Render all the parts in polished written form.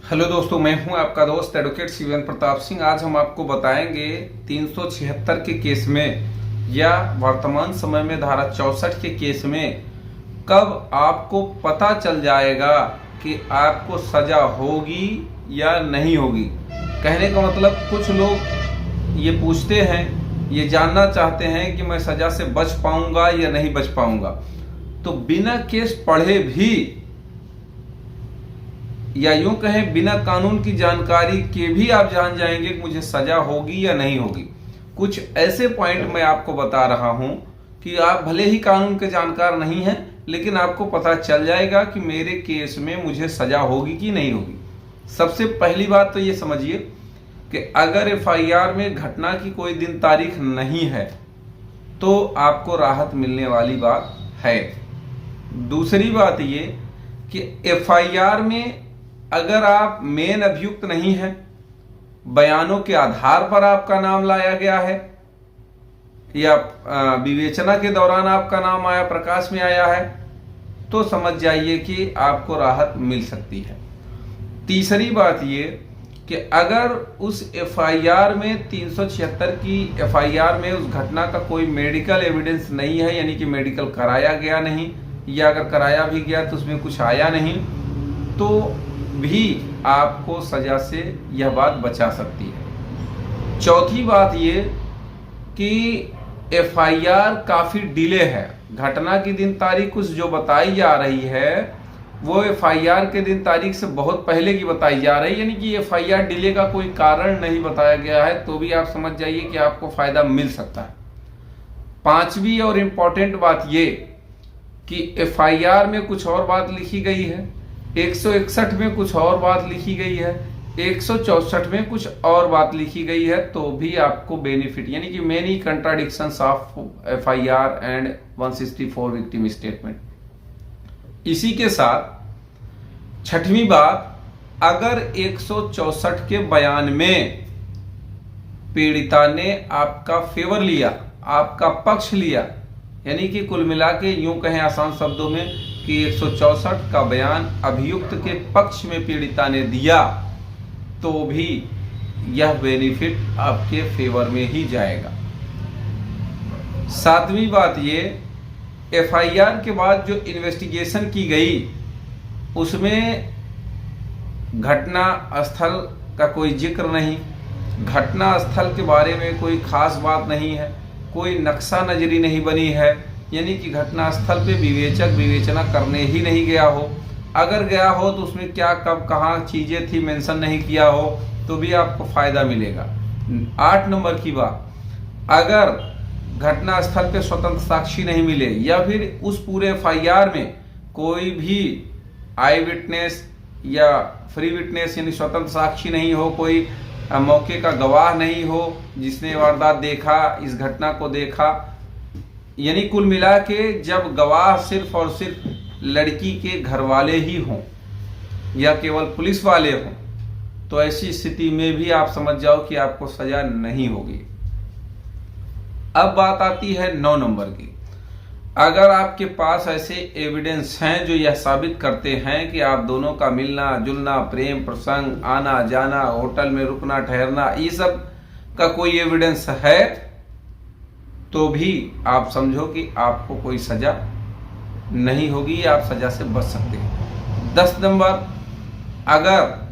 Hello दोस्तों, मैं हूं आपका दोस्त एडवोकेट शिवेंद्र प्रताप सिंह। आज हम आपको बताएंगे 376 के केस में या वर्तमान समय में धारा 64 के केस में कब आपको पता चल जाएगा कि आपको सजा होगी या नहीं होगी। कहने का मतलब कुछ लोग ये पूछते हैं, ये जानना चाहते हैं कि मैं सजा से बच पाऊंगा या नहीं बच पाऊंगा। तो बिना केस पढ़े भी या यूं कहें बिना कानून की जानकारी के भी आप जान जाएंगे कि मुझे सजा होगी या नहीं होगी। कुछ ऐसे पॉइंट मैं आपको बता रहा हूं कि आप भले ही कानून के जानकार नहीं हैं, लेकिन आपको पता चल जाएगा कि मेरे केस में मुझे सजा होगी कि नहीं होगी। सबसे पहली बात तो ये समझिए कि अगर एफआईआर में घटना की कोई दिन तारीख नहीं है तो आपको राहत मिलने वाली बात है। दूसरी बात ये कि एफआईआर में अगर आप मेन अभियुक्त नहीं हैं, बयानों के आधार पर आपका नाम लाया गया है या विवेचना के दौरान आपका नाम आया, प्रकाश में आया है, तो समझ जाइए कि आपको राहत मिल सकती है। तीसरी बात ये कि अगर उस एफआईआर में 376 की एफआईआर में उस घटना का कोई मेडिकल एविडेंस नहीं है, यानी कि मेडिकल कराया गया नहीं, या अगर कराया भी गया तो उसमें कुछ आया नहीं, तो भी आपको सजा से यह बात बचा सकती है। चौथी बात ये कि एफआईआर काफी डिले है। घटना की दिन तारीख कुछ जो बताई जा रही है वो एफआईआर के दिन तारीख से बहुत पहले की बताई जा रही है, यानी कि एफआईआर डिले का कोई कारण नहीं बताया गया है, तो भी आप समझ जाइए कि आपको फायदा मिल सकता है। पांचवी और इम्पोर्टेंट बात ये कि एफआईआर में कुछ और बात लिखी गई है, 161 में कुछ और बात लिखी गई है, 164 में कुछ और बात लिखी गई है, तो भी आपको बेनिफिट, यानी कि many contradictions of FIR and 164 victim statement. इसी के साथ छठवीं बात, अगर 164 के बयान में पीड़िता ने आपका फेवर लिया, आपका पक्ष लिया, यानी कि कुल मिला के यूं कहें आसान शब्दों में कि 164 का बयान अभियुक्त के पक्ष में पीड़िता ने दिया, तो भी यह बेनिफिट आपके फेवर में ही जाएगा। सातवीं बात ये, एफआईआर के बाद जो इन्वेस्टिगेशन की गई उसमें घटना स्थल का कोई जिक्र नहीं, घटना स्थल के बारे में कोई खास बात नहीं है, कोई नक्शा नजरी नहीं बनी है, यानी कि घटना स्थल पे विवेचक विवेचना करने ही नहीं गया हो। अगर गया हो तो उसमें क्या कब कहाँ चीजें थी मेंशन नहीं किया हो, तो भी आपको फायदा मिलेगा। 8 नंबर की बात, अगर घटना स्थल पे स्वतंत्र साक्षी नहीं मिले या फिर उस पूरे एफआईआर में कोई भी आई विटनेस या फ्री विटनेस यानी स्वतंत्र साक्षी नहीं हो, कोई मौके का गवाह नहीं हो जिसने वारदात देखा, इस घटना को देखा, यानी कुल मिला के जब गवाह सिर्फ और सिर्फ लड़की के घर वाले ही हों या केवल पुलिस वाले हों, तो ऐसी स्थिति में भी आप समझ जाओ कि आपको सजा नहीं होगी। अब बात आती है 9 नंबर की। अगर आपके पास ऐसे एविडेंस हैं जो यह साबित करते हैं कि आप दोनों का मिलना जुलना, प्रेम प्रसंग, आना जाना, होटल में रुकना ठहरना, ये सब का कोई एविडेंस है, तो भी आप समझो कि आपको कोई सजा नहीं होगी, आप सजा से बच सकते हैं। 10 नंबर, अगर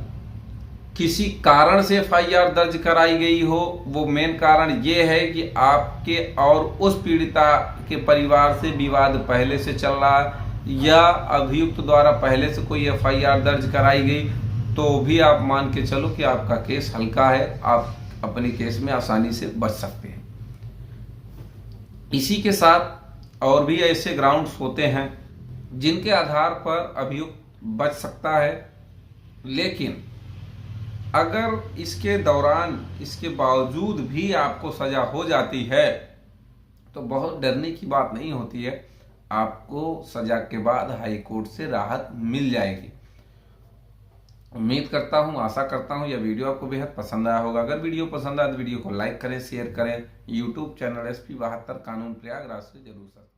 किसी कारण से एफआईआर दर्ज कराई गई हो, वो मेन कारण ये है कि आपके और उस पीड़िता के परिवार से विवाद पहले से चल रहा है या अभियुक्त द्वारा पहले से कोई एफआईआर दर्ज कराई गई, तो भी आप मान के चलो कि आपका केस हल्का है, आप अपने केस में आसानी से बच सकते हैं। इसी के साथ और भी ऐसे ग्राउंड्स होते हैं जिनके आधार पर अभियुक्त बच सकता है, लेकिन अगर इसके दौरान इसके बावजूद भी आपको सजा हो जाती है तो बहुत डरने की बात नहीं होती है, आपको सजा के बाद हाई कोर्ट से राहत मिल जाएगी। उम्मीद करता हूं, आशा करता हूं यह वीडियो आपको बेहद पसंद आया होगा। अगर वीडियो पसंद आया तो वीडियो को लाइक करें, शेयर करें। यूट्यूब चैनल SP 72 कानून प्रयागराज से जरूर सब्सक्राइब